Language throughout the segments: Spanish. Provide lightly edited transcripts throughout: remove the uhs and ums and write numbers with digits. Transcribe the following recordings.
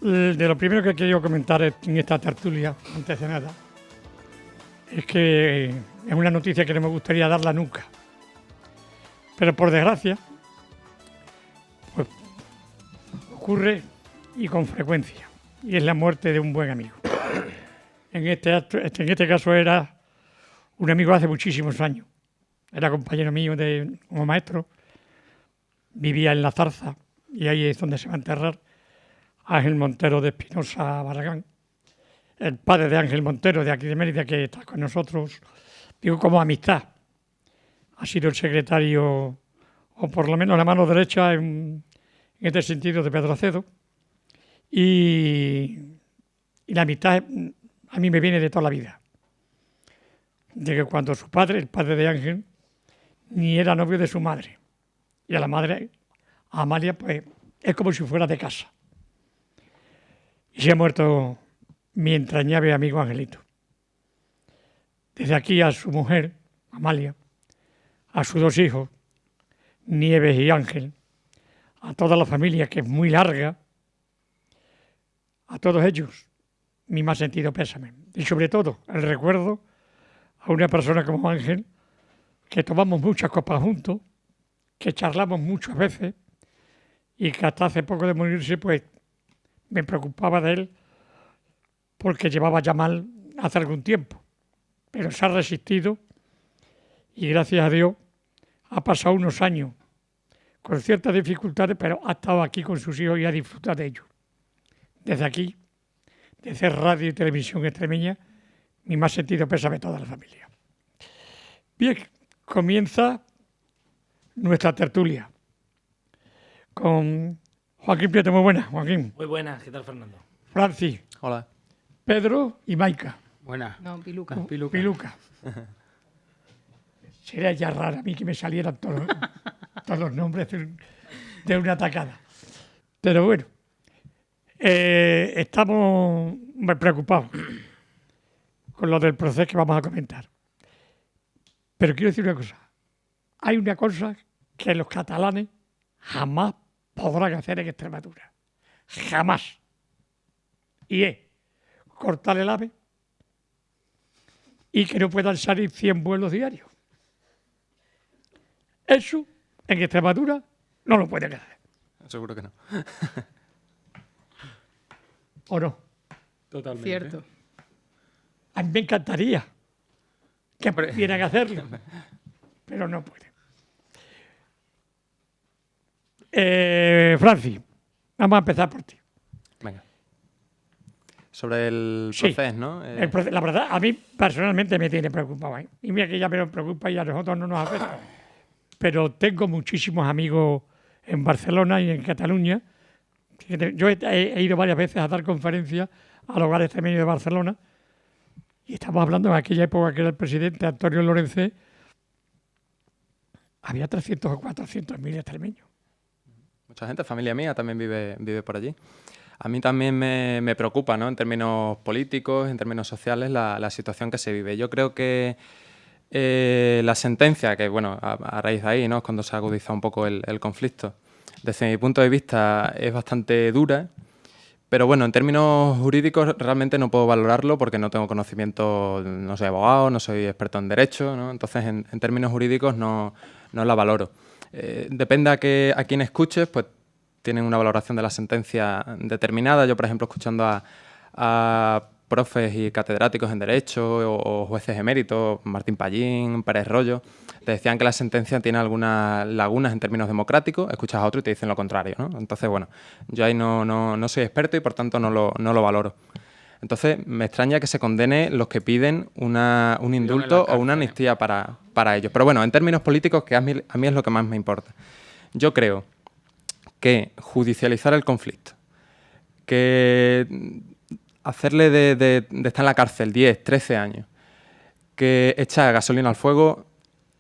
De lo primero que he querido comentar en esta tertulia, antes de nada, es que es una noticia que no me gustaría darla nunca. Pero por desgracia, pues, ocurre y con frecuencia. Y es la muerte de un buen amigo. En este caso era un amigo hace muchísimos años. Era compañero mío como maestro. Vivía en La Zarza y ahí es donde se va a enterrar Ángel Montero de Espinosa Barragán, el padre de Ángel Montero, de aquí de Mérida, que está con nosotros, digo como amistad. Ha sido el secretario, o por lo menos la mano derecha en este sentido, de Pedro Acedo. Y la amistad a mí me viene de toda la vida. De que cuando su padre, el padre de Ángel, ni era novio de su madre. Y a la madre, a Amalia, pues es como si fuera de casa. Y se ha muerto mi entrañable amigo Angelito. Desde aquí a su mujer, Amalia, a sus dos hijos, Nieves y Ángel, a toda la familia, que es muy larga, a todos ellos, mi más sentido pésame. Y sobre todo, el recuerdo a una persona como Ángel, que tomamos muchas copas juntos, que charlamos muchas veces, y que hasta hace poco de morirse, pues, me preocupaba de él porque llevaba ya mal hace algún tiempo, pero se ha resistido y gracias a Dios ha pasado unos años con ciertas dificultades, pero ha estado aquí con sus hijos y ha disfrutado de ellos. Desde aquí, desde Radio y Televisión Extremeña, mi más sentido pésame a toda la familia. Bien, comienza nuestra tertulia con Joaquín Prieto. Muy buenas, Joaquín. Muy buenas, ¿qué tal, Fernando? Francis. Hola. Pedro y Maika. Buenas. No, Piluca. Piluca. Sería ya raro a mí que me salieran todos los nombres de una tacada. Pero bueno, estamos preocupados con lo del proceso que vamos a comentar. Pero quiero decir una cosa. Hay una cosa que los catalanes jamás podrán hacer en Extremadura. Jamás. Y es cortar el AVE y que no puedan salir 100 vuelos diarios. Eso en Extremadura no lo pueden hacer. Seguro que no. ¿O no? Totalmente. Cierto. A mí me encantaría que pudieran hacerlo, pero no pueden. Francis, vamos a empezar por ti. Venga. Sobre el Sí. proceso, ¿no? La verdad, a mí personalmente me tiene preocupado. Y mira que ya me preocupa y a nosotros no nos afecta. Pero tengo muchísimos amigos en Barcelona y en Cataluña. Yo he ido varias veces a dar conferencias a los hogares extremeños de Barcelona y estamos hablando de aquella época que era el presidente Antonio Lorenzé. Había 300 o 400.000 extremeños. Mucha gente, familia mía también vive por allí. A mí también me preocupa, ¿no? En términos políticos, en términos sociales, la situación que se vive. Yo creo que la sentencia, que bueno, a raíz de ahí, ¿no? Es cuando se agudiza un poco el conflicto. Desde mi punto de vista es bastante dura, pero bueno, en términos jurídicos realmente no puedo valorarlo porque no tengo conocimiento, no soy abogado, no soy experto en derecho, ¿no? Entonces en términos jurídicos no la valoro. Depende a quién escuches, pues tienen una valoración de la sentencia determinada. Yo, por ejemplo, escuchando a profes y catedráticos en Derecho o jueces eméritos, Martín Pallín, Pérez Royo, te decían que la sentencia tiene algunas lagunas en términos democráticos, escuchas a otro y te dicen lo contrario, ¿no? Entonces, bueno, yo ahí no soy experto y por tanto no lo valoro. Entonces, me extraña que se condene los que piden un indulto o una amnistía para ellos. Pero bueno, en términos políticos, que a mí es lo que más me importa. Yo creo que judicializar el conflicto, que hacerle de estar en la cárcel 10, 13 años, que echa gasolina al fuego,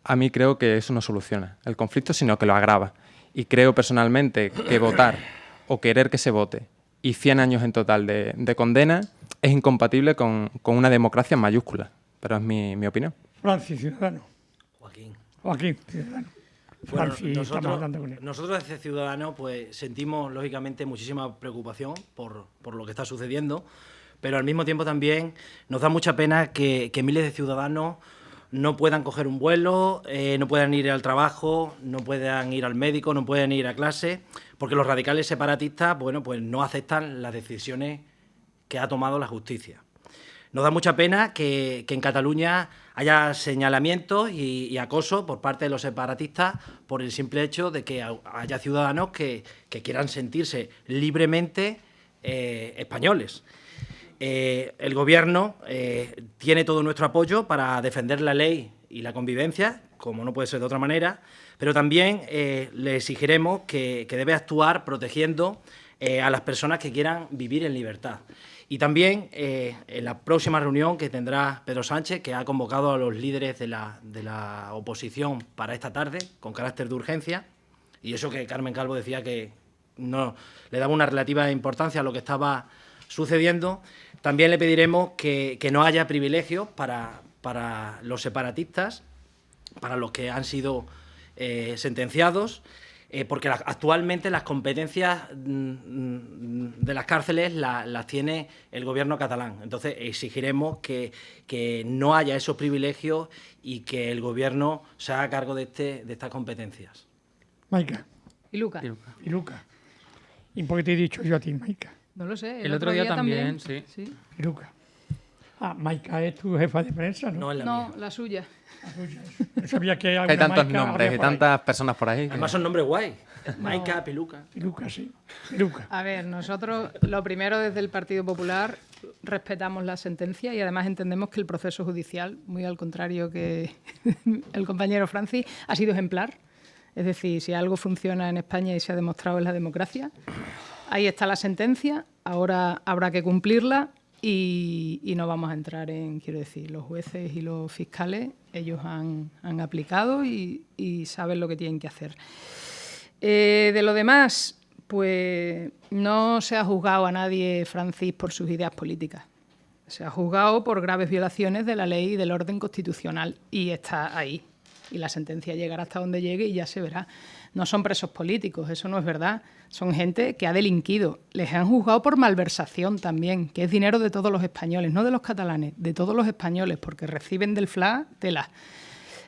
a mí creo que eso no soluciona el conflicto, sino que lo agrava. Y creo personalmente que votar o querer que se vote y 100 años en total de condena es incompatible con una democracia en mayúscula. Pero es mi opinión. Francis, Ciudadano. Joaquín. Ciudadano. Bueno, Francis, estamos hablando con él. nosotros desde Ciudadanos pues sentimos lógicamente muchísima preocupación por lo que está sucediendo, pero al mismo tiempo también nos da mucha pena que miles de ciudadanos no puedan coger un vuelo, no puedan ir al trabajo, no puedan ir al médico, no puedan ir a clase, porque los radicales separatistas, bueno, pues no aceptan las decisiones que ha tomado la justicia. Nos da mucha pena que en Cataluña haya señalamientos y acoso por parte de los separatistas por el simple hecho de que haya ciudadanos que quieran sentirse libremente españoles. El Gobierno tiene todo nuestro apoyo para defender la ley y la convivencia, como no puede ser de otra manera, pero también le exigiremos que debe actuar protegiendo a las personas que quieran vivir en libertad. Y también en la próxima reunión que tendrá Pedro Sánchez, que ha convocado a los líderes de la oposición para esta tarde, con carácter de urgencia, y eso que Carmen Calvo decía que no le daba una relativa importancia a lo que estaba sucediendo, también le pediremos que no haya privilegios para los separatistas, para los que han sido sentenciados, porque actualmente las competencias de las cárceles las tiene el Gobierno catalán. Entonces exigiremos que no haya esos privilegios y que el Gobierno se haga cargo de estas competencias. Maica. Y Luca. Y Luca. ¿Y por qué te he dicho yo a ti, Maica? No lo sé. El otro día también, sí. Y Luca. Ah, Maica es tu jefa de prensa, ¿no? No es la No, mía. la suya. No sabía que Hay tantos nombres y y tantas personas por ahí. Además son nombres guay. Maica, Piluca. Y Luca, sí. Y Luca. A ver, nosotros lo primero desde el Partido Popular respetamos la sentencia y además entendemos que el proceso judicial, muy al contrario que el compañero Francis, ha sido ejemplar. Es decir, si algo funciona en España y se ha demostrado en la democracia, ahí está la sentencia, ahora habrá que cumplirla y no vamos a entrar en, quiero decir, los jueces y los fiscales, ellos han aplicado y saben lo que tienen que hacer. De lo demás, pues no se ha juzgado a nadie, Francis, por sus ideas políticas. Se ha juzgado por graves violaciones de la ley y del orden constitucional y está ahí. Y la sentencia llegará hasta donde llegue y ya se verá. No son presos políticos, eso no es verdad. Son gente que ha delinquido. Les han juzgado por malversación también, que es dinero de todos los españoles, no de los catalanes, de todos los españoles, porque reciben del FLA tela.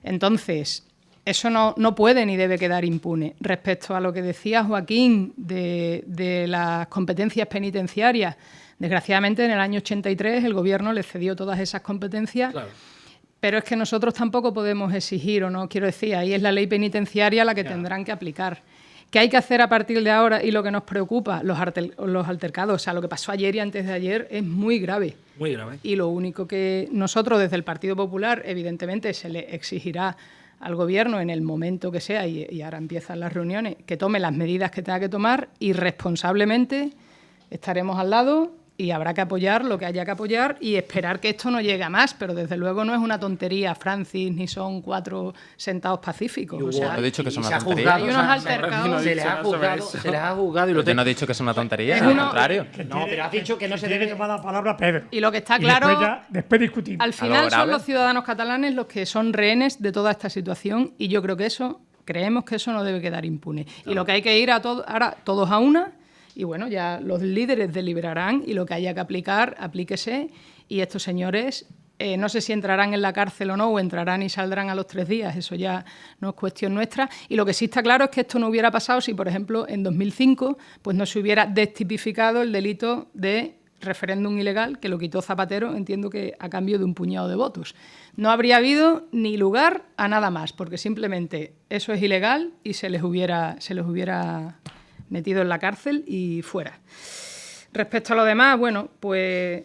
Entonces, eso no puede ni debe quedar impune. Respecto a lo que decía Joaquín de las competencias penitenciarias, desgraciadamente en el año 83 el Gobierno le cedió todas esas competencias. Claro. Pero es que nosotros tampoco podemos exigir, o no, quiero decir, ahí es la ley penitenciaria la que tendrán que aplicar. ¿Qué hay que hacer a partir de ahora? Y lo que nos preocupa, los altercados, o sea, lo que pasó ayer y antes de ayer es muy grave. Muy grave. Y lo único que nosotros desde el Partido Popular, evidentemente, se le exigirá al Gobierno en el momento que sea, y ahora empiezan las reuniones, que tome las medidas que tenga que tomar y responsablemente estaremos al lado y habrá que apoyar lo que haya que apoyar y esperar que esto no llegue a más, pero desde luego no es una tontería, Francis, ni son 4 sentados pacíficos. O sea, No he dicho que es una se ha tontería. juzgado, hay unos o sea, altercados. se les ha juzgado y lo Yo no he dicho que es una tontería, Es al uno- contrario. No, pero has dicho que no se Tiene debe... que tomar la palabra Pedro. Y lo que está Y claro, después discutimos. al final son grave. los ciudadanos catalanes los que son rehenes de toda esta situación y yo creo que creemos que eso no debe quedar impune. Y lo que hay que ir ahora todos a una. Y bueno, ya los líderes deliberarán y lo que haya que aplicar, aplíquese. Y estos señores, no sé si entrarán en la cárcel o no, o entrarán y saldrán a los 3 días, eso ya no es cuestión nuestra. Y lo que sí está claro es que esto no hubiera pasado si, por ejemplo, en 2005 pues no se hubiera destipificado el delito de referéndum ilegal, que lo quitó Zapatero, entiendo que a cambio de un puñado de votos. No habría habido ni lugar a nada más, porque simplemente eso es ilegal y se les hubiera metido en la cárcel y fuera. Respecto a lo demás, bueno, pues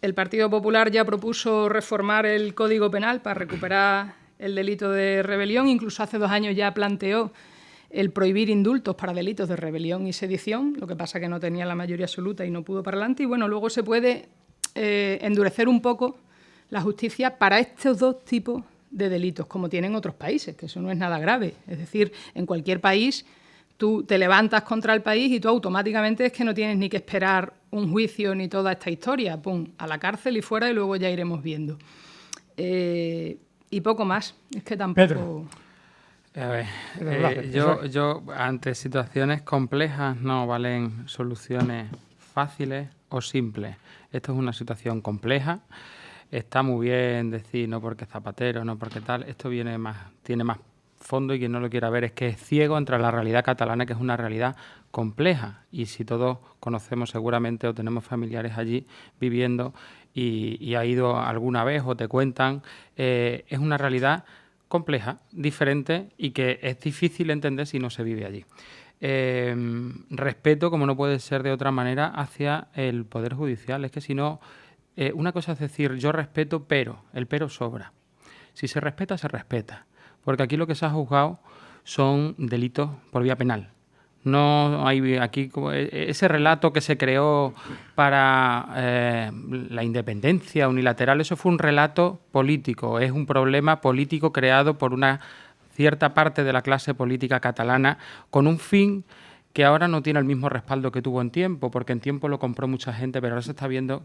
el Partido Popular ya propuso reformar el Código Penal para recuperar el delito de rebelión, incluso hace 2 años ya planteó el prohibir indultos para delitos de rebelión y sedición, lo que pasa que no tenía la mayoría absoluta y no pudo para adelante, y bueno, luego se puede endurecer un poco la justicia para estos dos tipos de delitos, como tienen otros países, que eso no es nada grave. Es decir, en cualquier país tú te levantas contra el país y tú automáticamente es que no tienes ni que esperar un juicio ni toda esta historia. Pum, a la cárcel y fuera y luego ya iremos viendo. Y poco más. Es que tampoco... Pedro. A ver, yo ante situaciones complejas no valen soluciones fáciles o simples. Esto es una situación compleja. Está muy bien decir no porque Zapatero, no porque tal. Esto tiene más fondo y quien no lo quiera ver es que es ciego entre la realidad catalana, que es una realidad compleja. Y si todos conocemos seguramente o tenemos familiares allí viviendo y ha ido alguna vez o te cuentan, es una realidad compleja, diferente y que es difícil entender si no se vive allí. Respeto, como no puede ser de otra manera, hacia el Poder Judicial. Es que si no, una cosa es decir, yo respeto, pero el pero sobra. Si se respeta, se respeta. Porque aquí lo que se ha juzgado son delitos por vía penal. No hay aquí ese relato que se creó para la independencia unilateral, eso fue un relato político, es un problema político creado por una cierta parte de la clase política catalana con un fin que ahora no tiene el mismo respaldo que tuvo en tiempo, porque en tiempo lo compró mucha gente, pero ahora se está viendo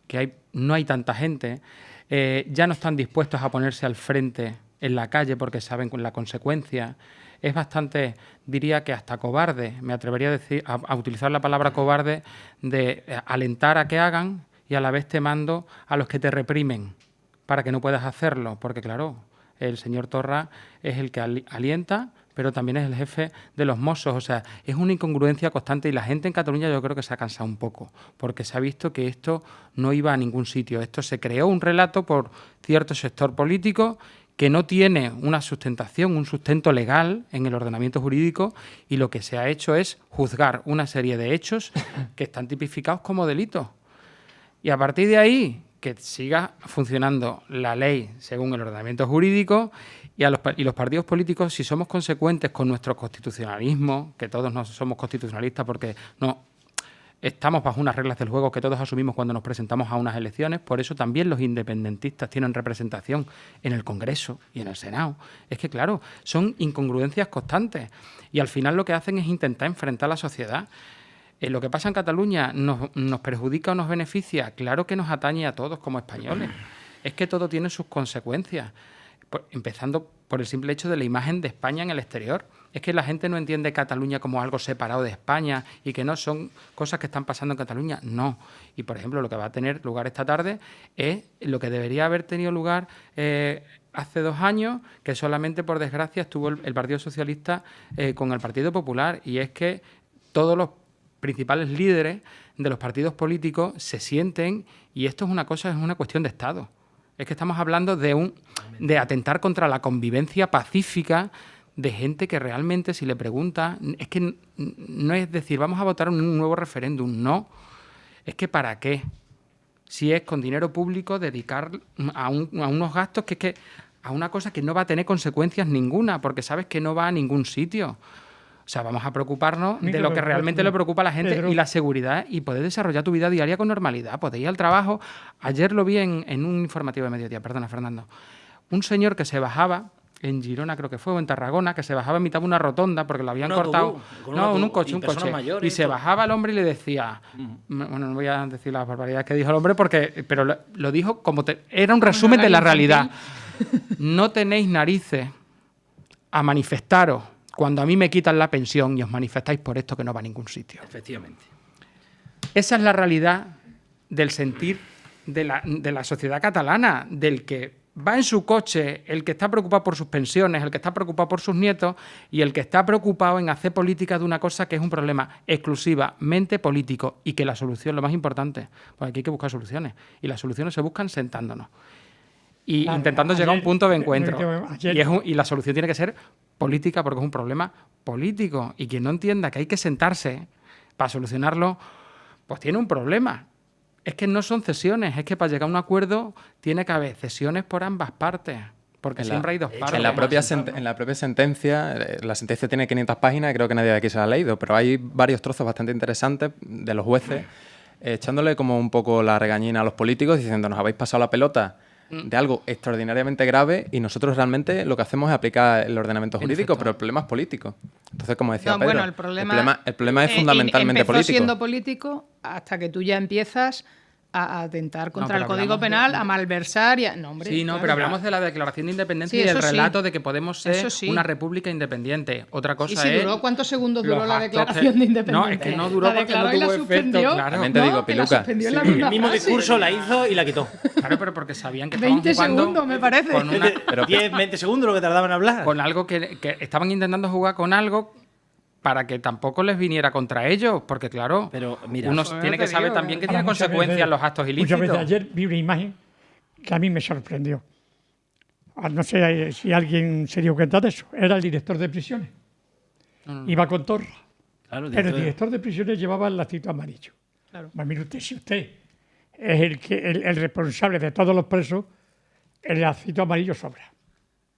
que no hay tanta gente, ya no están dispuestos a ponerse al frente en la calle porque saben la consecuencia. Es bastante, diría que hasta cobarde, me atrevería a decir, a utilizar la palabra cobarde, de alentar a que hagan y a la vez te mando a los que te reprimen para que no puedas hacerlo, porque claro, el señor Torra es el que alienta, pero también es el jefe de los Mossos, o sea, es una incongruencia constante y la gente en Cataluña yo creo que se ha cansado un poco, porque se ha visto que esto no iba a ningún sitio, esto se creó un relato por cierto sector político que no tiene una sustentación, un sustento legal en el ordenamiento jurídico y lo que se ha hecho es juzgar una serie de hechos que están tipificados como delitos. Y a partir de ahí, que siga funcionando la ley según el ordenamiento jurídico y los partidos políticos, si somos consecuentes con nuestro constitucionalismo, que todos no somos constitucionalistas porque no estamos bajo unas reglas del juego que todos asumimos cuando nos presentamos a unas elecciones, por eso también los independentistas tienen representación en el Congreso y en el Senado. Es que, claro, son incongruencias constantes y al final lo que hacen es intentar enfrentar a la sociedad. Lo que pasa en Cataluña nos perjudica o nos beneficia, claro que nos atañe a todos como españoles. Es que todo tiene sus consecuencias, empezando por el simple hecho de la imagen de España en el exterior. Es que la gente no entiende Cataluña como algo separado de España y que no son cosas que están pasando en Cataluña. No. Y, por ejemplo, lo que va a tener lugar esta tarde es lo que debería haber tenido lugar hace 2 años, que solamente, por desgracia, estuvo el Partido Socialista con el Partido Popular. Y es que todos los principales líderes de los partidos políticos se sienten, y esto es una cuestión de Estado. Es que estamos hablando de atentar contra la convivencia pacífica de gente que realmente, si le pregunta, es que no es decir, vamos a votar un nuevo referéndum, no. Es que ¿para qué? Si es con dinero público dedicar a unos gastos que a una cosa que no va a tener consecuencias ninguna, porque sabes que no va a ningún sitio. O sea, vamos a preocuparnos de lo que realmente le preocupa a la gente, Pedro, y la seguridad, y poder desarrollar tu vida diaria con normalidad, poder ir al trabajo. Ayer lo vi en un informativo de mediodía, perdona, Fernando. Un señor que se bajaba, en Girona creo que fue, o en Tarragona, que se bajaba en mitad de una rotonda porque lo habían cortado. En un coche. Y se bajaba el hombre y le decía, bueno, no voy a decir las barbaridades que dijo el hombre, pero lo dijo como era un resumen de la realidad. No tenéis narices a manifestaros cuando a mí me quitan la pensión y os manifestáis por esto que no va a ningún sitio. Efectivamente. Esa es la realidad del sentir de la sociedad catalana, del que va en su coche, el que está preocupado por sus pensiones, el que está preocupado por sus nietos y el que está preocupado en hacer política de una cosa que es un problema exclusivamente político y que la solución, lo más importante, pues aquí hay que buscar soluciones y las soluciones se buscan sentándonos y claro, intentando llegar a un punto de encuentro y la solución tiene que ser política porque es un problema político y quien no entienda que hay que sentarse para solucionarlo, pues tiene un problema. Es que no son cesiones, es que para llegar a un acuerdo tiene que haber cesiones por ambas partes, porque siempre hay dos partes. En la propia sentencia, la sentencia tiene 500 páginas, creo que nadie de aquí se la ha leído, pero hay varios trozos bastante interesantes de los jueces echándole como un poco la regañina a los políticos, diciendo, nos habéis pasado la pelota de algo extraordinariamente grave y nosotros realmente lo que hacemos es aplicar el ordenamiento jurídico, pero el problema es político. Entonces, como decía No, Pedro, bueno, el problema es fundamentalmente empezó político. siendo político hasta que tú ya empiezas a atentar contra pero el Código hablamos Penal, a malversar y a... No, hombre, Sí, no, claro. pero hablamos de la Declaración de Independencia Sí, y del eso sí. relato de que podemos ser Eso sí. una república independiente. Otra cosa ¿Y si es... duró? ¿Cuántos segundos duró los la actos declaración que- de independencia? No, es que no duró La porque no declaró y la tuvo efecto, suspendió. claro. También te digo, que la Piluca. suspendió en la El misma mismo frase. discurso la hizo y la quitó. Claro, pero porque sabían que estaban 20 jugando segundos, me parece. con una- 10, 20 segundos lo que tardaban en hablar. con algo que estaban intentando jugar con algo para que tampoco les viniera contra ellos, porque claro, Pero, mira, uno pues, tiene te que saber digo, también que Ahora, tiene muchas consecuencias veces- los actos Muchas ilícitos. veces ayer vi una imagen que a mí me sorprendió. No sé si alguien se dio cuenta de eso. Era el director de prisiones. Iba con torra. Claro, Pero el director de prisiones llevaba el lacito amarillo. Claro. Pues mire usted, si usted es el responsable de todos los presos, el lacito amarillo sobra.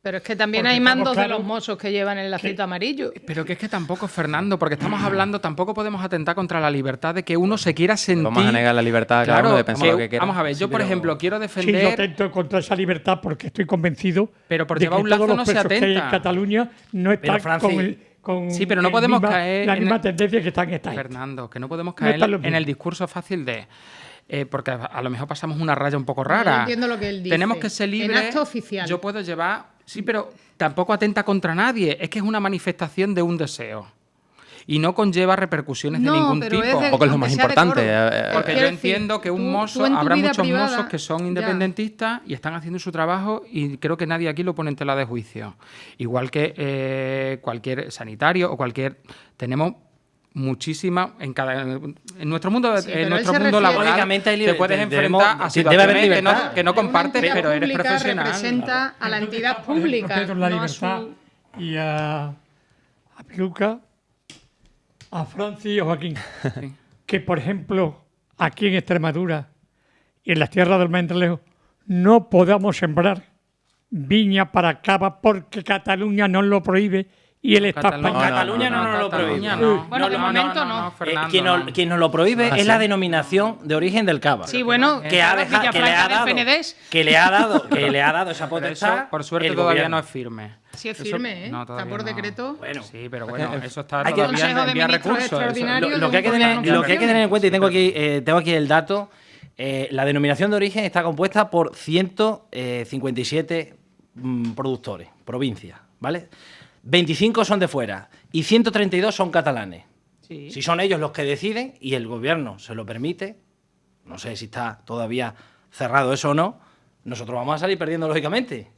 Pero es que también Porque hay estamos mandos de claros los mozos que llevan el lacito amarillo. Pero que es que tampoco, Fernando, porque estamos hablando, tampoco podemos atentar contra la libertad de que uno se quiera sentir... Vamos a negar la libertad a cada uno de pensar lo que quiera. Vamos a ver, yo por ejemplo quiero Sí, yo defender... atento contra esa libertad porque estoy convencido Pero por de llevar que un lazo todos no los se presos que hay en atenta. Cataluña no están Francis, con Sí, pero no el podemos misma- caer la en misma el- tendencia que están esta gente. Fernando, que no podemos No caer está lo en mismo. el discurso fácil de... porque a lo mejor pasamos una raya un poco Yo rara. entiendo lo que él dice. Tenemos que ser En libres. acto oficial. Yo puedo llevar... Sí, pero tampoco atenta contra nadie. Es que es una manifestación de un deseo. Y no conlleva repercusiones de ningún pero tipo. de- Tampoco es lo aunque más sea de importante, coro. Porque Quiero yo entiendo decir, que un tú mozo, en tu habrá vida muchos privada, mozos que son ya. independentistas y están haciendo su trabajo y creo que nadie aquí lo pone en tela de juicio. Igual que cualquier sanitario o cualquier... Tenemos muchísima en nuestro mundo Sí, pero en él nuestro se mundo refiere- laboral Lógicamente hay te puedes debemos- enfrentar a debe haber situaciones libertad. que no compartes, Una pero eres entidad profesional. representa a la entidad Por ejemplo, pública, Pedro, la no a libertad su... y a Piluca, a Francis y a Joaquín. Que, por ejemplo, aquí en Extremadura y en las tierras del Mendelejo no podamos sembrar viña para cava porque Cataluña nos lo prohíbe y el Estado español. Cataluña no nos lo Cataluña prohíbe. no. Bueno, de momento no. Fernando, Quien nos lo prohíbe es la denominación de origen del cava. Sí, bueno, que ha dejado, que le ha Villafranca dado, del Penedés. que le ha dado esa Pero potestad. eso, por suerte, el todavía gobierno. no es firme. Sí es Eso- firme, ¿eh? no, Está todavía por no. decreto. Bueno, Sí, pero bueno, eso está hay que- todavía Consejo de en vía Ministros recurso. eso- extraordinario. Lo que hay que tener en cuenta, y tengo aquí el dato, la denominación de origen está compuesta por 157 productores, provincias, ¿vale? 25 son de fuera y 132 son catalanes. Sí. Si son ellos los que deciden y el gobierno se lo permite, no sé si está todavía cerrado eso o no, nosotros vamos a salir perdiendo lógicamente.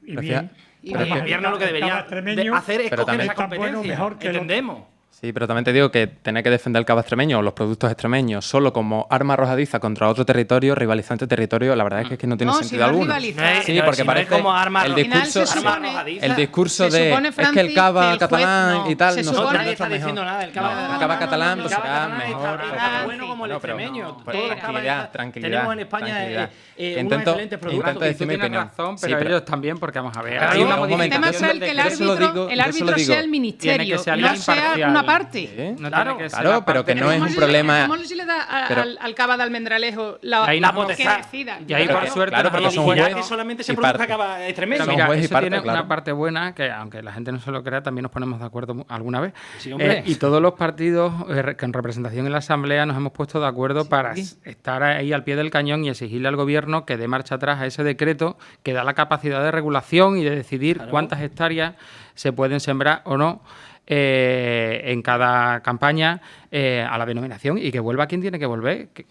Y Gracias. bien. El gobierno lo que debería extremeño hacer es pero coger también- esa tan bueno, competencia. mejor que lo- Entendemos. Sí, pero también te digo que tener que defender el cava extremeño o los productos extremeños solo como arma arrojadiza contra otro territorio, rivalizante territorio, la verdad es que no tiene No, si sentido no es alguno. rivalizar. Sí, No, porque si no parece es como arma el al final discurso, se supone- el discurso Se de supone, es que el Francis, cava que el juez catalán no. y tal, Se nosotros supone- Nadie no está mejor. diciendo nada. El No, cava, el cava catalán el pues cava será catalán mejor. está pues, tan pues, bueno como el no, pero extremeño. no, Todos los cavas tranquilidad, tranquilidad. tenemos en España tranquilidad. Que unos intento- excelentes productos. intento Y tú decir mi tienes opinión. razón, Sí, pero ellos también, porque vamos a ver. Claro, hay una un momento. El tema modificación es del que el decreto. Yo se lo árbitro, digo- el yo se árbitro lo digo. sea el ministerio, Tiene que ser no alguien sea imparcial. una parte. Sí. No Claro, tiene que ser claro, la pero parte- que no es ¿Cómo un se problema- Le, ¿Cómo se le da pero- al cava de Almendralejo Ahí la no- potestad? Que decida? Y ahí, Pero por que- suerte, claro, pero nosotros son somos jueces buenos. solamente se y produce parte. cava extremeño. Pero Son mira, juez y eso parte, tiene claro. una parte buena que, aunque la gente no se lo crea, también nos ponemos de acuerdo alguna vez. Sí, hombre. Y todos los partidos con representación en la Asamblea nos hemos puesto de acuerdo para estar ahí al pie del cañón y exigirle al Gobierno que dé marcha atrás a ese decreto que da la capacidad de regulación y de decidir cuántas hectáreas se pueden sembrar o no en cada campaña a la denominación y que vuelva quien tiene que volver, que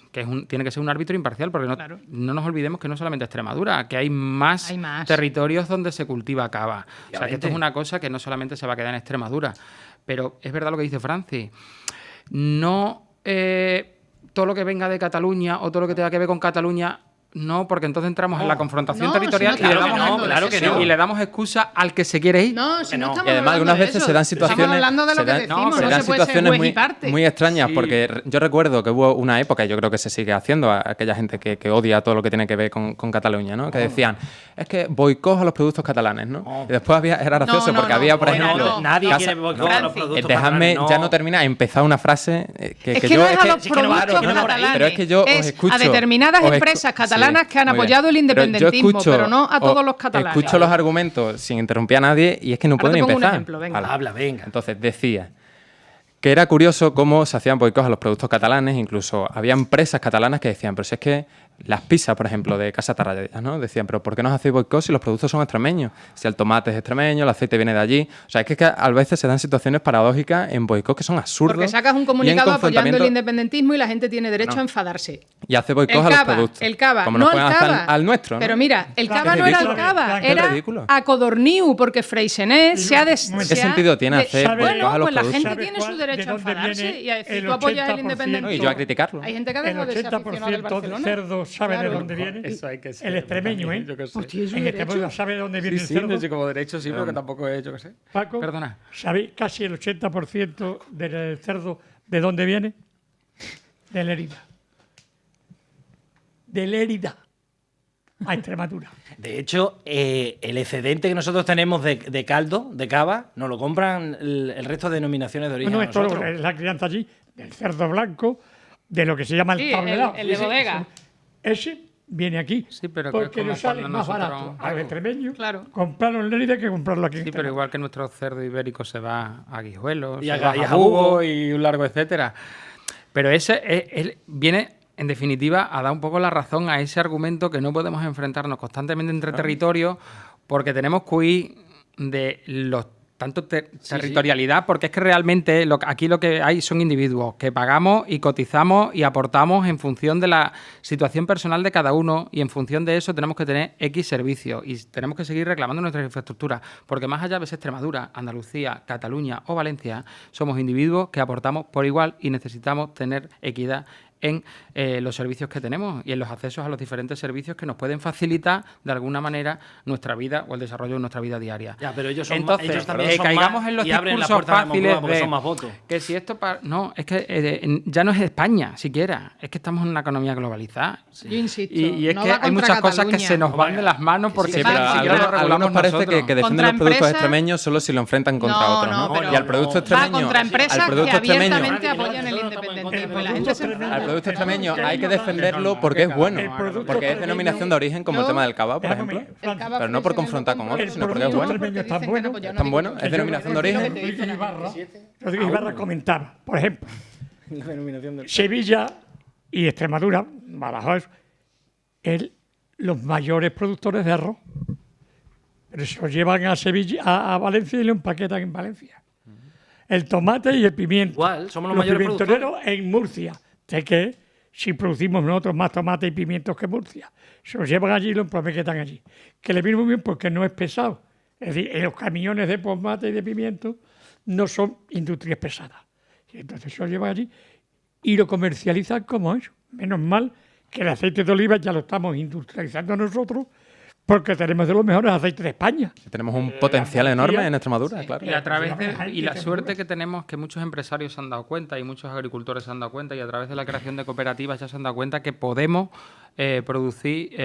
tiene que ser un árbitro imparcial, porque Claro. no nos olvidemos que no solamente Extremadura, que hay más, Hay más. territorios donde se cultiva cava. O sea, que esto Obviamente. es una cosa que no solamente se va a quedar en Extremadura. Pero es verdad lo que dice Francis. No todo lo que venga de Cataluña o todo lo que tenga que ver con Cataluña, no, porque entonces entramos en la confrontación No, territorial si no y, le estamos damos, hablando de claro que eso. no. Y le damos excusa al que se quiere ir. No, si no, no. estamos Y además hablando algunas de veces eso. se dan situaciones, Estamos hablando de lo se que dan- decimos, se no dan se puede ser situaciones juez y parte. muy extrañas, Sí. porque yo recuerdo que hubo una época, y yo creo que se sigue haciendo, a aquella gente que odia todo lo que tiene que ver con Cataluña, ¿no? Que decían, es que boicot a los productos catalanes, ¿no? No. Y después era gracioso No, no, porque no. había, por Bueno, ejemplo... no. Nadie casa- quiere boicot a los Francis. productos Dejadme, catalanes, ya no termina, empezar una frase que Es que yo... no es es a que- los es que no va- productos que no va por ahí. catalanes. Pero es que yo os Es escucho... a determinadas os escu- empresas catalanas sí, que han muy bien. apoyado el Pero yo independentismo, escucho- pero no a todos los catalanes. Escucho los argumentos sin interrumpir a nadie y es que no Ahora pueden te pongo un empezar. ejemplo, venga. Hala. Habla, venga. Entonces decía que era curioso cómo se hacían boicots a los productos catalanes, incluso había empresas catalanas que decían, pero si es que las pizzas, por ejemplo, de Casa Tarradellas, ¿no? Decían, pero ¿por qué nos hacéis boicot si los productos son extremeños? Si el tomate es extremeño, el aceite viene de allí. O sea, es que a veces se dan situaciones paradójicas en boicot que son absurdos. Porque sacas un y en comunicado apoyando el confrontamiento- independentismo y la gente tiene derecho a enfadarse. Y hace boicot a los productos. El cava, Como no nos el pueden hacer cava. al nuestro, ¿no? Pero mira, el Claro, cava es no era el ridículo. cava, Qué era ridículo. a Codorniu, porque Freixenet se ha des... ¿Qué se ha sentido tiene de- hacer boicot Bueno, a los pues la productos? gente ¿Sabe tiene su cuál- derecho de a dónde enfadarse viene y a decir, el tú apoyas el 80%? independentismo. Y yo a criticarlo. Hay gente que ha El dejado de ser aficionado al 80% del Barcelona. cerdo sabe Claro. de dónde viene. Eso hay que ser. El extremeño, ¿eh? Yo qué sé. Hostia, es un En derecho. Extremadura sabe de dónde viene Sí, el sí, cerdo. no sé, como derecho sí, pero que tampoco es, yo qué sé. Paco, Perdona. ¿sabéis casi el 80% del cerdo de dónde viene? De Lérida. De Lérida a Extremadura. De hecho, el excedente que nosotros tenemos de caldo, de cava, nos lo compran el resto de denominaciones de origen. No, a esto nosotros. es la crianza allí, del cerdo blanco, de lo que se llama el Sí, tablerado. el de bodega. Ese viene aquí Sí, pero que es porque como nos sale cuando más nosotros- barato a los extremeños Claro. comprarlo en Lérida que comprarlo aquí en Sí, pero Extremadura. igual que nuestro cerdo ibérico se va a Guijuelos, Y se a- va y a a Jabugo. Jabugo y un largo etcétera. Pero ese viene, en definitiva, a dar un poco la razón a ese argumento que no podemos enfrentarnos constantemente entre territorios porque tenemos que huir de los tanto territorialidad, porque es que realmente aquí lo que hay son individuos que pagamos y cotizamos y aportamos en función de la situación personal de cada uno y en función de eso tenemos que tener X servicios y tenemos que seguir reclamando nuestras infraestructuras, porque más allá de ser Extremadura, Andalucía, Cataluña o Valencia, somos individuos que aportamos por igual y necesitamos tener equidad en los servicios que tenemos y en los accesos a los diferentes servicios que nos pueden facilitar de alguna manera nuestra vida o el desarrollo de nuestra vida diaria. Ya, pero ellos son Entonces, ellos también son caigamos más en los y abren la discursos puerta de la Moncloa fáciles porque de son más votos. que si esto no, es que ya no es España siquiera, es que estamos en una economía globalizada. Yo insisto, Y es no que va hay contra muchas cosas que Cataluña. se nos van de las manos porque Sí, Sí, pero sí, a sí, si no lo algunos regulamos parece nosotros. que defienden Contra los productos empresas- extremeños solo si lo enfrentan contra No, otros, ¿no? no, pero- Y al producto Va extremeño, contra empresas al que producto extremeño, abiertamente Francis, apoyan el nosotros estamos en independentismo. contra y la del gente se producto enfada. al producto extremeño que hay que no, que defenderlo no, porque es que bueno, El producto porque es extremeño- denominación de origen como el Yo- tema del cava, por Déjame, ejemplo. El cava Pero no por Freixenet confrontar lo con compro otros, el sino porque es producto bueno. extremeño es tan Dicen que bueno, no, pues yo es no tan digo bueno, que es yo- denominación de yo digo origen. que te dicen a mí. Rodríguez Ibarra comentaba, por ejemplo, La denominación del- Sevilla y Extremadura, Badajoz, los mayores productores de arroz. Pero se lo llevan a Sevilla, a Valencia y lo empaquetan en Valencia. El tomate y el pimiento. Igual, somos los mayores pimentoneros en Murcia. Sé que si producimos nosotros más tomate y pimientos que Murcia, se los llevan allí y lo empaquetan allí. Que le viene muy bien porque no es pesado. Es decir, los camiones de tomate y de pimiento no son industrias pesadas. Y entonces se lo llevan allí y lo comercializan como eso. Menos mal que el aceite de oliva ya lo estamos industrializando nosotros porque tenemos de los mejores aceites de España. Tenemos un potencial enorme en Extremadura, claro. Y a través de, Hay y que la tener suerte cuidado. que tenemos que muchos empresarios se han dado cuenta y muchos agricultores se han dado cuenta y a través de la creación de cooperativas ya se han dado cuenta que podemos producir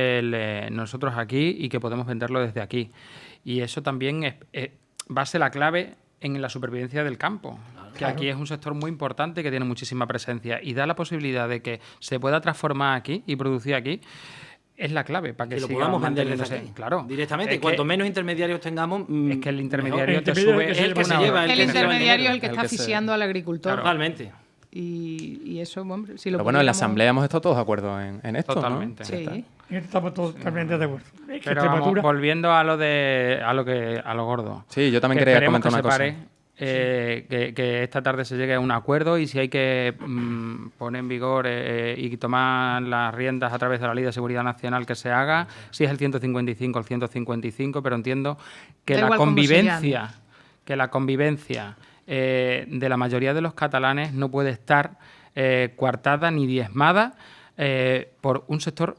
nosotros aquí y que podemos venderlo desde aquí. Y eso también va a ser la clave en la supervivencia del campo, que aquí es un sector muy importante que tiene muchísima presencia y da la posibilidad de que se pueda transformar aquí y producir aquí. Es la clave para que Que lo siga podamos vender desde manteniéndose. aquí. Claro. Directamente. Es Cuanto que- menos intermediarios tengamos, Es que el intermediario El te intermediario sube que se el que se una lleva, hora. el El que se lleva intermediario es dinero. el que El está que se- asfixiando al agricultor. Totalmente. Y eso, hombre, si lo Pero bueno, en la pudiéramos- asamblea hemos estado todos de acuerdo en esto, Totalmente. ¿no? Sí. En esto estamos todos totalmente de acuerdo. Es que Pero vamos, Extremadura- volviendo a lo gordo. Sí, yo también Que quería esperemos comentar una que cosa. se pare, que esta tarde se llegue a un acuerdo y si hay que poner en vigor y tomar las riendas a través de la Ley de Seguridad Nacional que se haga, si es el 155, el 155, pero entiendo que Da la igual cómo se convivencia de la mayoría de los catalanes no puede estar coartada ni diezmada por un sector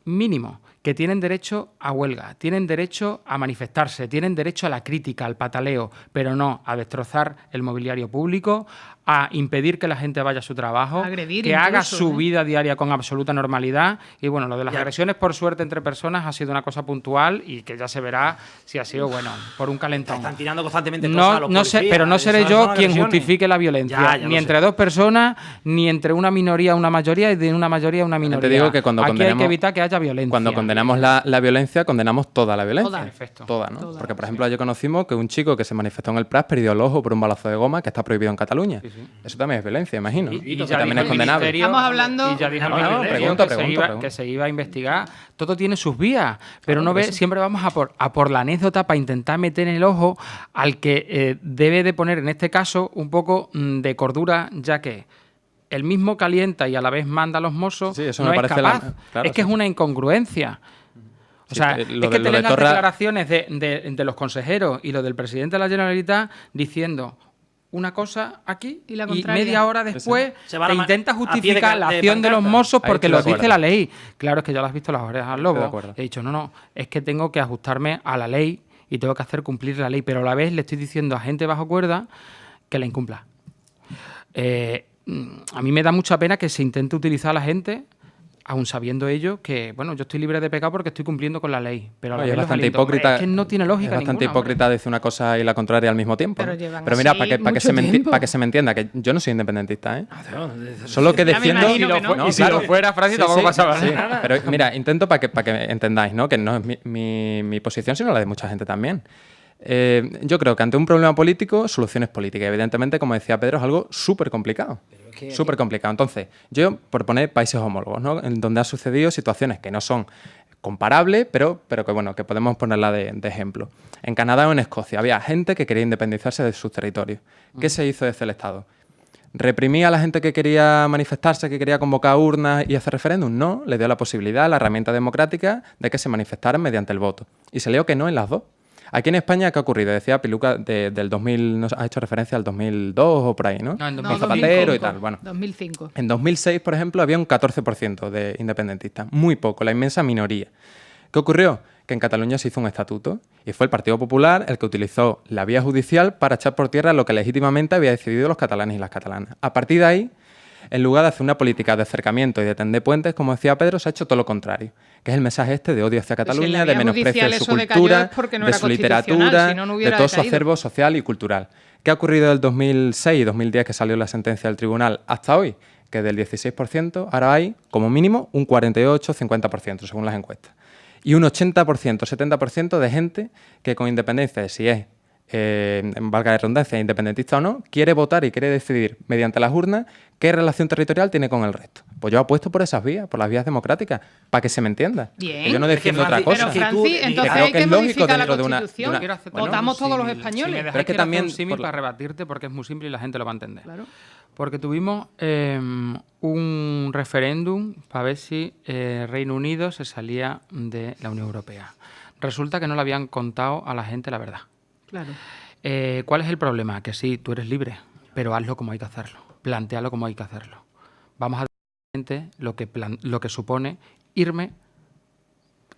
mínimo, que tienen derecho a huelga, tienen derecho a manifestarse, tienen derecho a la crítica, al pataleo, pero no a destrozar el mobiliario público, a impedir que la gente vaya a su trabajo, Agredir que incluso, haga su vida diaria con absoluta normalidad. Y bueno, lo de las Ya. agresiones, por suerte, entre personas ha sido una cosa puntual y que ya se verá si ha sido, bueno, por un calentón. Están tirando constantemente cosas a No, los no sé, policías, pero no seré esas yo son quien agresiones. justifique la violencia, Ya, ya ni lo entre sé. dos personas, ni entre una minoría una mayoría, y de una mayoría una minoría. Te digo que cuando Aquí hay condenamos- que evitar que haya violencia. Cuando condenamos la violencia, condenamos toda la violencia. Toda. Perfecto. Toda, ¿no? Toda, Porque, por ejemplo, ayer conocimos que un chico que se manifestó en el Prat perdió el ojo por un balazo de goma que está prohibido en Cataluña. Eso también es violencia, imagino. Y que ya también dijo es el condenable. ministerio- Estamos hablando- Y ya dijo el No, no, ministerio pregunta, que se iba a investigar. Todo tiene sus vías, pero no por ve, eso. siempre vamos a por la anécdota para intentar meter en el ojo al que debe de poner, en este caso, un poco de cordura, ya que el mismo calienta y a la vez manda a los mozos, Sí, eso no me es parece capaz. claro, es que sí. es una incongruencia. O Sí, sea, lo es de- que lo te de leen las Torra- declaraciones de los consejeros y lo del presidente de la Generalitat diciendo una cosa aquí Y la contraria. media hora después Se van te a intenta a pie de justificar la acción de los pancarta. mozos Ahí porque estoy lo de dice acuerdo. la ley. Claro, es que ya lo has visto las orejas al Estoy de lobo. acuerdo. He dicho, no, es que tengo que ajustarme a la ley y tengo que hacer cumplir la ley, pero a la vez le estoy diciendo a gente bajo cuerda que la incumpla. A mí me da mucha pena que se intente utilizar a la gente, aun sabiendo ello que, bueno, yo estoy libre de pecado porque estoy cumpliendo con la ley. Pero a la Oye, vez es los bastante aliento. Hombre, hipócrita. es que no tiene lógica Es bastante ninguna, hipócrita decir una cosa y la contraria al mismo tiempo. Pero ¿no? llevan Pero mira, así para que mucho tiempo. para que se me entienda, que yo no soy independentista, ¿eh? Ah, Solo que Ya me defiendo. imagino que no. Y si lo fuera, Francis, tampoco pasaba sí. nada. Pero mira, intento para que entendáis, ¿no? Que no es mi posición, sino la de mucha gente también. Yo creo que ante un problema político, soluciones políticas. Evidentemente, como decía Pedro, es algo súper complicado. Súper complicado. Entonces, yo, por poner países homólogos, ¿no? En donde ha sucedido situaciones que no son comparables, pero que bueno, que podemos ponerla de ejemplo. En Canadá o en Escocia había gente que quería independizarse de sus territorios. ¿Qué se hizo desde el Estado? ¿Reprimía a la gente que quería manifestarse, que quería convocar urnas y hacer referéndum? No, le dio la posibilidad, la herramienta democrática, de que se manifestaran mediante el voto. Y se leyó que no en las dos. Aquí en España, ¿qué ha ocurrido? Decía Piluca del 2000, nos ha hecho referencia al 2002 o por ahí, ¿no? No, en No, Con Zapatero y tal. Bueno, 2005. en 2006, por ejemplo, había un 14% de independentistas. Muy poco, la inmensa minoría. ¿Qué ocurrió? Que en Cataluña se hizo un estatuto y fue el Partido Popular el que utilizó la vía judicial para echar por tierra lo que legítimamente había decidido los catalanes y las catalanas. A partir de ahí, en lugar de hacer una política de acercamiento y de tender puentes, como decía Pedro, se ha hecho todo lo contrario, que es el mensaje este de odio hacia Pues si en Cataluña, la de vía menosprecio judicial de su eso decayó cultura, es porque no de era su constitucional, literatura, si no, no de hubiera todo su decaído. acervo social y cultural. ¿Qué ha ocurrido del 2006 y 2010 que salió la sentencia del tribunal hasta hoy? Que del 16% ahora hay, como mínimo, un 48-50%, según las encuestas. Y un 80%, 70% de gente que con independencia de si es, valga la redundancia, independentista o no, quiere votar y quiere decidir mediante las urnas qué relación territorial tiene con el resto. Pues yo apuesto por esas vías, por las vías democráticas, para que se me entienda. Bien. Que yo no Es que defiendo otra Francis- cosa. Pero que tú- Francis, que entonces creo hay que que es lógico modificar la dentro de una- Constitución. Quiero hacer- Votamos todos los Si me españoles. dejáis, Pero es que quiero hacer también un símil por la- para rebatirte porque es muy simple y la gente lo va a entender. Claro. Porque tuvimos un referéndum para ver si Reino Unido se salía de la Unión Europea. Resulta que no le habían contado a la gente la verdad. Claro. ¿Cuál es el problema? Que sí, tú eres libre, pero hazlo como hay que hacerlo. Plantéalo como hay que hacerlo. Vamos a decir a la gente lo que supone irme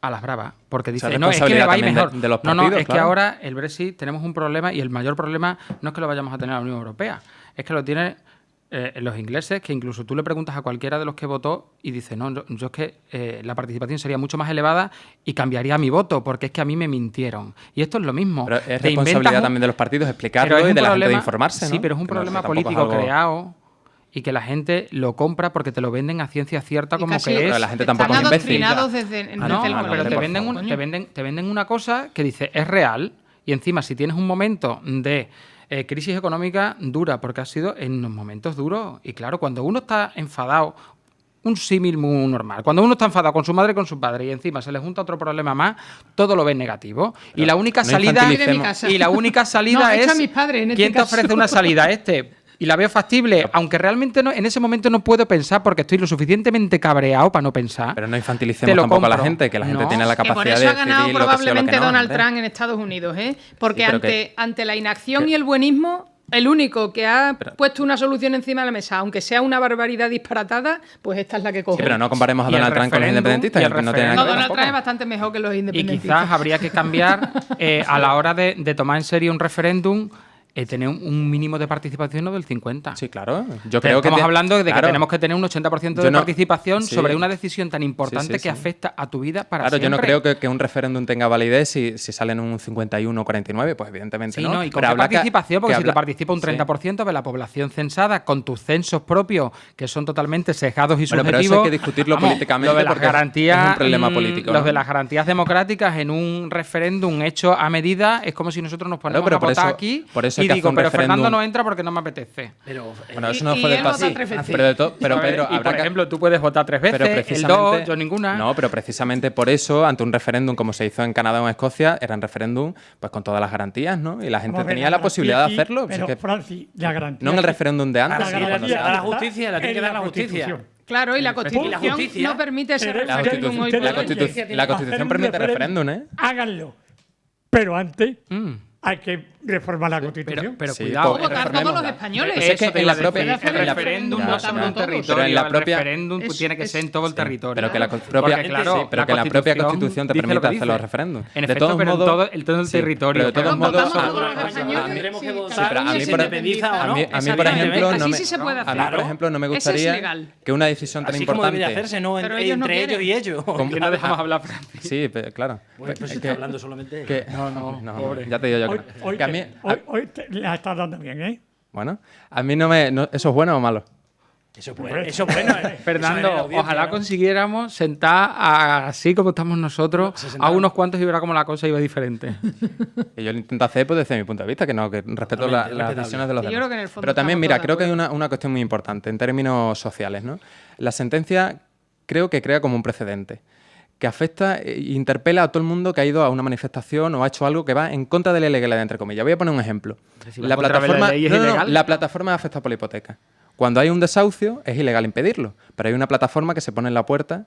a las bravas, porque dice, Esa no, es que me va a ir responsabilidad mejor. también de los no, partidos, es que claro. ahora el Brexit tenemos un problema y el mayor problema no es que lo vayamos a tener la Unión Europea, es que lo tiene los ingleses, que incluso tú le preguntas a cualquiera de los que votó y dice, no, yo es que la participación sería mucho más elevada y cambiaría mi voto, porque es que a mí me mintieron. Y esto es lo mismo. Pero es Te responsabilidad inventas un- también de los partidos pero explicarlo es y un de la gente de problema- informarse, ¿no? Sí, pero es un Que no- problema tampoco es político algo- creado y que la gente lo compra porque te lo venden a ciencia cierta Y como casi que es. Pero la gente tampoco es están imbécil. adoctrinados desde No, el pero colegio. te por venden, favor. te venden una cosa que dice es real y encima si tienes un momento de crisis económica dura, porque ha sido en los momentos duros y claro, cuando uno está enfadado, un símil muy normal, cuando uno está enfadado con su madre y con su padre y encima se le junta otro problema más, todo lo ves negativo y la única no salida infantilicemos. De mi casa. y la única salida No, echa es a mis padres en este ¿quién te caso? ofrece una salida? Y la veo factible, aunque realmente no, en ese momento no puedo pensar porque estoy lo suficientemente cabreado para no pensar. Pero no Te infantilicemos lo tampoco a la compro. gente, que la gente No. tiene la Que por capacidad eso de ha ganado decidir lo que sí o lo que probablemente no, Donald hombre. Trump en Estados Unidos, ¿eh? Porque Sí, pero ante la inacción que- y el buenismo El único que ha puesto una solución encima de la mesa, aunque sea una barbaridad disparatada, pues esta es la que coge. Sí, pero no comparemos a Y el Donald Trump con los referéndum, independentistas, y el que no tiene No, nada que ver Donald tampoco. Trump es bastante mejor que los Y independentistas. quizás habría que cambiar a la hora de tomar en serio un referéndum, tener un mínimo de participación no del 50%. Sí, claro. Yo creo que Estamos hablando de que claro. tenemos que tener un 80% Yo de no- participación sí. sobre una decisión tan importante Sí, sí, que sí. afecta a tu vida para Claro, siempre. yo no creo que un referéndum tenga validez si sale en un 51 o 49, pues evidentemente Sí, no. no, y con Pero qué habla que- participación, porque que si te habla- participa un Sí. 30% de la población censada, con tus censos propios, que son totalmente sesgados y Bueno, subjetivos. pero eso hay que discutirlo políticamente Lo de las porque es garantías, un problema político, Los ¿no? de las garantías democráticas en un referéndum hecho a medida, es como si nosotros nos ponemos pero a por votar eso- aquí por eso y hay que digo, hacer un pero Fernando referéndum. no entra porque no me apetece. Pero, Bueno, eso no Y fue del él vota pasado. tres veces. Pero A ver, Pedro, y habrá por que- ejemplo, tú puedes votar 3 veces, el 2, yo ninguna. No, pero precisamente por eso, ante un referéndum como se hizo en Canadá o en Escocia, eran referéndum pues con todas las garantías, ¿no? Y la gente Vamos a ver, tenía la la garantía posibilidad aquí, de hacerlo. Pero, Si es que- Francis, la garantía. no en el aquí- referéndum de antes. la sí, sino cuando garantía se da la hace. justicia, la tiene que en dar la justicia. Constitución. Claro, y la Pero Constitución la justicia- no permite ese Pero referéndum Constitución- hoy ustedes por la hoy. Constitución- la Constitución Hacer un permite referéndum, ¿eh? Háganlo. Pero antes Mm. hay que reformar la Constitución. Pero Sí, cuidado, pues, Votar reformemos. todos los españoles. Pues es que Eso te en iba la a propia- decir, el en la- referéndum Ya, no ya. está en un Pero territorio, en la el propia- referéndum Es- tiene que ser en todo el territorio. Pero que la propia, Porque, claro, sí, pero que la propia Constitución te dice lo permite que hacer los dice. referéndums. En De efecto, todos pero modos- en todo el sí, territorio. pero de todos Pero modos, votamos a- todos los a- españoles. tendremos que Sí, votar Sí, pero a mí, si se por, independiza o a no. mí, por Exactamente. ejemplo, Así no me, sí se puede a mí, hacer. por ejemplo, no me Ese es gustaría legal. que una decisión tan Así como importante. debería hacerse, ¿no? Pero ellos no Entre ellos quieren. y ellos. Que no dejamos hablar, Francis. Sí, claro. Bueno, pues se está hablando solamente. Que- ya te digo yo. Hoy, que- hoy, que a mí, hoy la estás dando bien, ¿eh? bueno, a mí no me. ¿Eso es bueno o malo? Eso es bueno. Eso es bueno. Fernando, Eso es la audiencia, ojalá ¿no? consiguiéramos sentar así como estamos nosotros a unos cuantos y verá cómo la cosa iba diferente. Que yo lo intento hacer pues, desde mi punto de vista, que no, que respeto las respetable. decisiones de los Sí, yo demás. creo que en el fondo Pero también, estamos mira, todos de creo que hay acuerdo. una cuestión muy importante en términos sociales, ¿no? La sentencia creo que crea como un precedente que afecta e interpela a todo el mundo que ha ido a una manifestación o ha hecho algo que va en contra de la ilegalidad, entre comillas. Voy a poner un ejemplo. Si va en contra de la ley, es no, no, no, ilegal. la plataforma afecta por la hipoteca. Cuando hay un desahucio es ilegal impedirlo, pero hay una plataforma que se pone en la puerta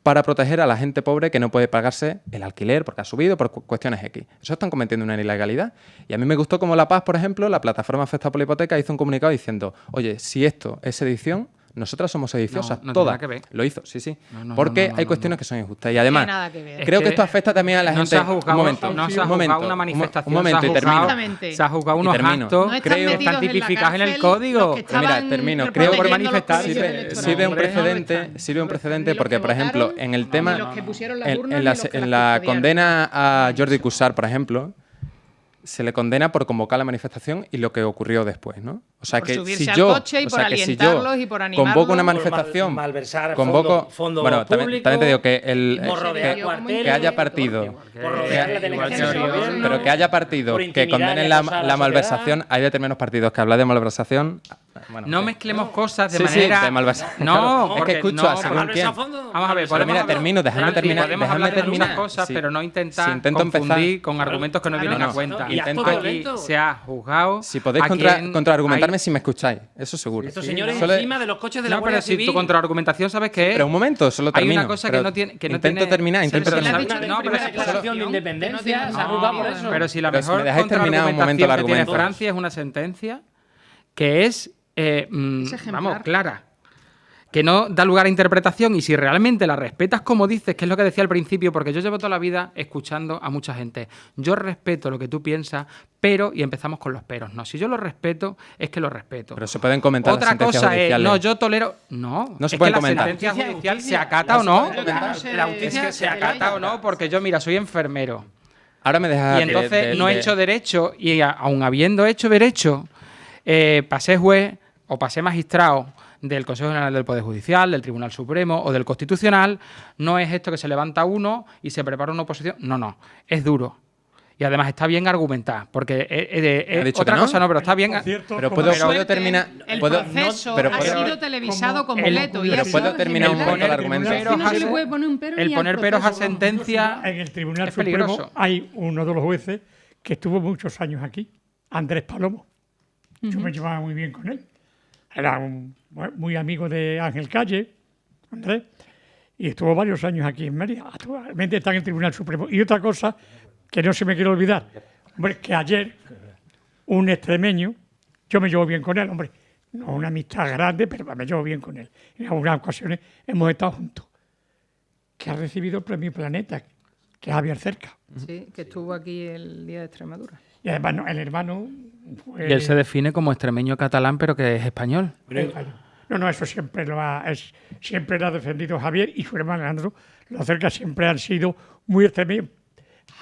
para proteger a la gente pobre que no puede pagarse el alquiler porque ha subido por cuestiones X. Eso están cometiendo una ilegalidad. Y a mí me gustó como La Paz, por ejemplo, la plataforma afectada por la hipoteca, hizo un comunicado diciendo, oye, si esto es sedición, nosotras somos sediciosas, No, no tiene todas. nada que ver. Lo hizo, sí, sí. No, Porque no, hay no, cuestiones que son injustas. Y además, tiene nada que ver. creo Es que esto que afecta también a la no gente... se ha juzgado, un momento, no se ha un juzgado momento, una manifestación, un momento se y ha termino. juzgado, Exactamente. se ha juzgado Y unos termino. actos No creo- están metidos están en la tipificados en el cárcel código. los que Pero mira, estaban termino. Creo por protegiendo los manifestar. colegios Sirve- electorales. sirve un hombre. precedente, No lo están. sirve un precedente Ni los porque, que por ejemplo, votaron, en el ni tema... los que pusieron las en urnas, ni la, los que en las la custodiaron. condena a Jordi Cuixart, por ejemplo, se le condena por convocar la manifestación y lo que ocurrió después, ¿no? O sea Por que subirse si al yo, coche y o por sea que si alientarlos yo y por convoco una animarlos. manifestación, malversar convoco, fondos bueno, también públicos, te digo que el por rodear que, cuarteles, que haya partido, por rodear la que- delegación del Oriol, gobierno, pero que haya partidos por que intimidar y condenen acosar a la sociedad. malversación, hay determinados partidos que hablan de malversación. Bueno, No que- mezclemos cosas de Sí, sí, manera... de malversación. No, Claro, es porque que escucho no, a según porque- quién. Vamos a ver, Pero mira, termino, déjame Francis, terminar, podemos déjame hablar de muchas terminar. cosas, Sí. pero no intentar Si intento confundir empezar- con argumentos que no vienen no, a no. cuenta. Y intento- Aquí violento. se ha juzgado Si podéis a quien contraargumentarme hay- si me escucháis, eso seguro. Estos señores Solo- encima de los coches de la No, Guardia pero si Civil. tu contraargumentación sabes que es... Pero un momento, solo Hay termino. una cosa que pero no tiene... Que no intento tiene- terminar, intento pero terminar. sabes- No, no, pero primera si- declaración de que no independencia tiene- se ha juzgado por eso. Pero si la Pero si me mejor dejáis terminar un momento el contraargumentación que tiene argumento. Francia es una sentencia que es, ejemplar. vamos, clara, que no da lugar a interpretación y si realmente la respetas como dices, que es lo que decía al principio, porque yo llevo toda la vida escuchando a mucha gente, yo respeto lo que tú piensas, pero, y empezamos con los peros, no, si yo lo respeto, es que lo respeto. Pero se pueden comentar las Otra sentencias cosa es, judiciales. no, yo tolero, no, No se es pueden que comentar. la sentencia judicial se Justicia. acata o no, La justicia se acata o no, porque yo, mira, soy enfermero. Ahora me dejas... Y entonces no he hecho derecho, y aun habiendo hecho derecho, pasé juez o pasé magistrado del Consejo General del Poder Judicial, del Tribunal Supremo o del Constitucional, no es esto que se levanta uno y se prepara una oposición. No, no, es duro. Y además está bien argumentar, porque ¿Ha dicho otra que no? cosa no, pero está bien. Por cierto, Pero como puedo, suerte, puedo terminar... El puedo, proceso pero ha puedo- sido televisado como- completo. y pero ha puedo sido terminar un ejemplar. poco el argumento. Es que no se le puede poner un pero El ni al poner peros a proceso, vamos. sentencia En el Tribunal es Supremo peligroso. hay uno de los jueces que estuvo muchos años aquí, Andrés Palomo. Yo me llevaba muy bien con él. Era muy amigo de Ángel Calle, Andrés, y estuvo varios años aquí en Mérida. Actualmente está en el Tribunal Supremo. Y otra cosa que no se me quiere olvidar, hombre, que ayer un extremeño yo me llevo bien con él, hombre. No una amistad grande, pero me llevo bien con él. En algunas ocasiones hemos estado juntos. Que ha recibido el premio Planeta, que es Javier Cerca. Sí, que estuvo aquí el día de Extremadura. Y además el hermano... Y él se define como extremeño catalán, pero que es español. No, eso siempre siempre lo ha defendido Javier y su hermano Alejandro. Los Cerca siempre han sido muy extremeños.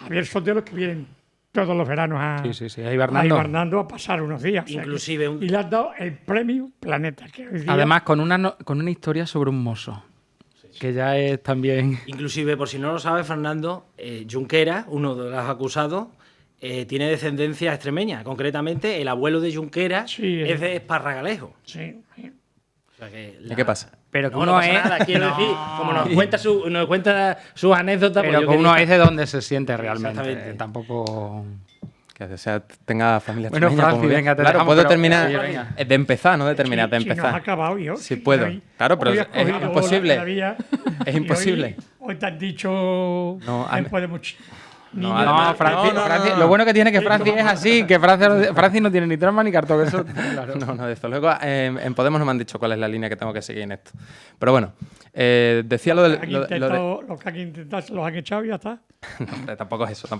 Javier son de los que vienen todos los veranos a Hibernando a pasar unos días. Inclusive y le han dado el premio Planeta. Que hoy día, Además, con una historia sobre un mozo, que ya es también... Inclusive, por si no lo sabe, Fernando, Junqueras, uno de los acusados, tiene descendencia extremeña. Concretamente, el abuelo de Junqueras es de Esparragalejo. Sí. O sea que ¿Y qué pasa? Pero que no uno pasa es... nada, quiero decir, como nos cuenta sus anécdotas... Pero pues que yo uno quería- es de donde se siente realmente. Exactamente. Tampoco... Que o sea, tenga familia Bueno, extremeña, Franci, como bien. venga, te Claro, dejamos, puedo pero- terminar sí, venga. de empezar, no de terminar, de Si nos empezar. ha acabado yo. Sí puedo. Claro, pero hoy has es cogido imposible. la vía, Es y imposible. Hoy te han dicho... No, después de mucho... No, niño, además- No, Franci, no. Franci- lo bueno que tiene que Franci es así, que Franci no tiene ni trama ni cartón. Eso, claro. No, desde luego en Podemos no me han dicho cuál es la línea que tengo que seguir en esto. Pero bueno, decía lo del... Lo que han intentado se los han echado y ya está. No, hombre, tampoco es eso. A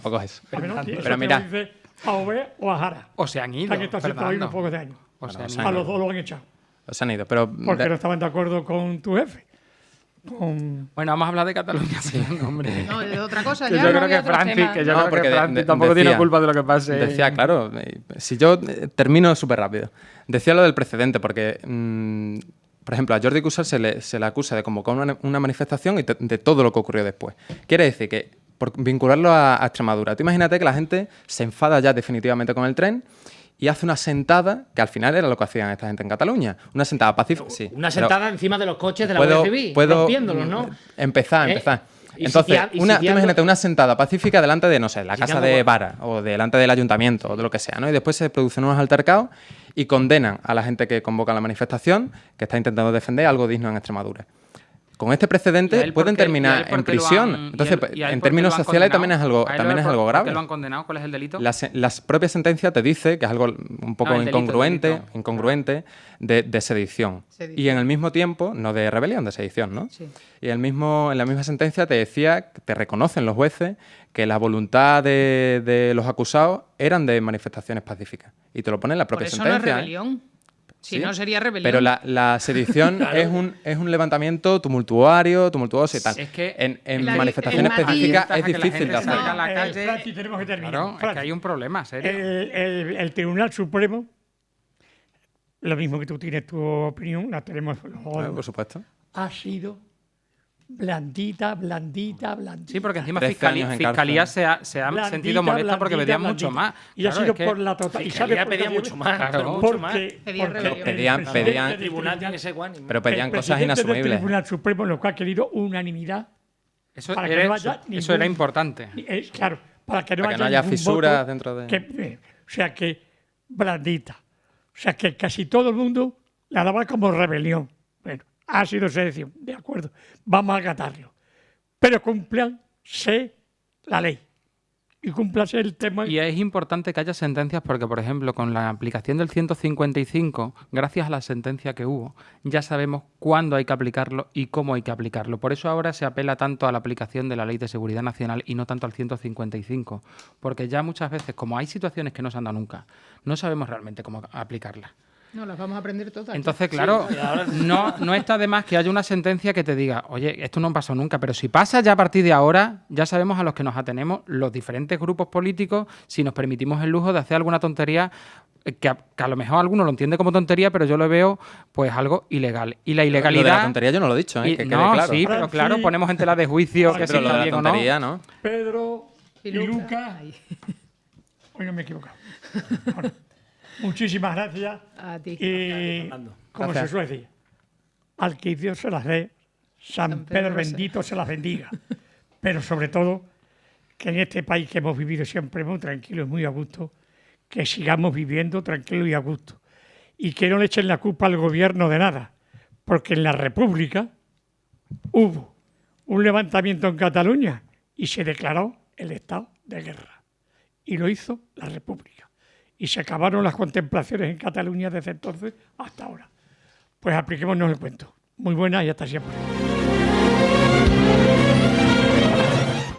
ver, ¿no? Eso Pero te mira, lo dice a Ove o a Jara. O se han ido, Han estado haciendo hoy unos pocos de años. O se han sea, ido. A los dos lo han echado. se han ido, pero... Porque no estaban de acuerdo con tu jefe. Con... Bueno, vamos a hablar de Cataluña, sí, hombre. No, de otra cosa, Que ya yo no creo había que otros Franci, temas. que yo No, creo porque que Franci de- tampoco decía- tiene culpa de lo que pase. Decía, claro, si yo termino súper rápido. Decía lo del precedente, porque, por ejemplo, a Jordi Cuixart se le acusa de convocar una manifestación y de todo lo que ocurrió después. Quiere decir que, por vincularlo a Extremadura, tú imagínate que la gente se enfada ya definitivamente con el tren y hace una sentada, que al final era lo que hacían esta gente en Cataluña. Una sentada pacífica, sí. Una pero sentada encima de los coches de la puedo- Guardia Civil, puedo, rompiéndolos, ¿no? Empezar. Y Entonces, y tú sitiando- imagínate una sentada pacífica delante de, no sé, la casa Sitiando de gua- Vara o delante del ayuntamiento o de lo que sea, ¿no? Y después se producen unos altercados y condenan a la gente que convoca la manifestación, que está intentando defender algo digno en Extremadura. Con este ¿Y a precedente él pueden por qué- y a terminar él por en qué lo prisión. han- Entonces, y a él en por qué términos lo han sociales también es algo, condenado? también es algo ¿Por grave. qué lo han condenado? ¿Cuál es el delito? La propia sentencia te dice que es algo un poco el delito, incongruente de sedición. Sedición. Y en el mismo tiempo, no de rebelión, de sedición, ¿no? Sí. Y en la misma sentencia te decía, te reconocen los jueces, que la voluntad de los acusados eran de manifestaciones pacíficas. Y te lo pone en la Por propia eso no es sentencia. ¿eh? rebelión. Si Sí, no, sería rebelión. Pero la sedición es un levantamiento tumultuoso y tal. Es que en el manifestaciones matiz- específicas Deja es que la difícil gente de hacer. salga a la calle. Francis, tenemos que terminar. Claro, es que Francis, hay un problema, serio. el Tribunal Supremo, lo mismo que tú tienes tu opinión, la tenemos los dos, Por supuesto. ha sido blandita. Sí, porque encima 13 años en Fiscalía cárcel. se ha Blandita, sentido molesta porque pedía mucho más. Y ha Claro, sido es que por la total. ¿Y sabes Fiscalía por qué pedía ha sido? mucho más, Claro. pero mucho más. Pedía rebelión. Pedían- El tribunal tiene que ser guay. Pero pedían el cosas presidente del inasumibles. Tribunal Supremo lo que ha querido unanimidad. Eso para que era, no haya eso era ningún- importante. Claro, para que no Para que no haya haya ningún fisuras voto dentro de- o sea que blandita. O sea que casi todo el mundo la daba como rebelión. Bueno, ha sido sedición, de acuerdo. Vamos a acatarlo. Pero cúmplanse la ley. Y cúmplase el tema. Y es importante que haya sentencias porque, por ejemplo, con la aplicación del 155, gracias a la sentencia que hubo, ya sabemos cuándo hay que aplicarlo y cómo hay que aplicarlo. Por eso ahora se apela tanto a la aplicación de la Ley de Seguridad Nacional y no tanto al 155. Porque ya muchas veces, como hay situaciones que no se han dado nunca, no sabemos realmente cómo aplicarlas. No, las vamos a aprender todas. Entonces, claro, no está de más que haya una sentencia que te diga, oye, esto no pasó nunca, pero si pasa ya a partir de ahora, ya sabemos a los que nos atenemos los diferentes grupos políticos si nos permitimos el lujo de hacer alguna tontería que a lo mejor alguno lo entiende como tontería, pero yo lo veo pues algo ilegal. Y la Lo ilegalidad... de la tontería yo no lo he dicho, y- que quede no, claro. sí, pero claro, ponemos en tela de juicio que Pero si lo de está la bien o no. tontería, ¿no? Pedro y Y Lucas. Lucas. Ahí. Hoy no me he equivocado. Bueno, muchísimas gracias. A ti. Y Fernando. como Gracias. se suele decir, al que Dios se las dé, San San Pedro Pedro bendito se las bendiga. Pero sobre todo, que en este país que hemos vivido siempre muy tranquilo y muy a gusto, que sigamos viviendo tranquilo y a gusto. Y que no le echen la culpa al gobierno de nada, porque en la República hubo un levantamiento en Cataluña y se declaró el estado de guerra. Y lo hizo la República. y se acabaron las contemplaciones en Cataluña desde entonces hasta ahora. Pues apliquémonos el cuento. Muy buena y hasta siempre.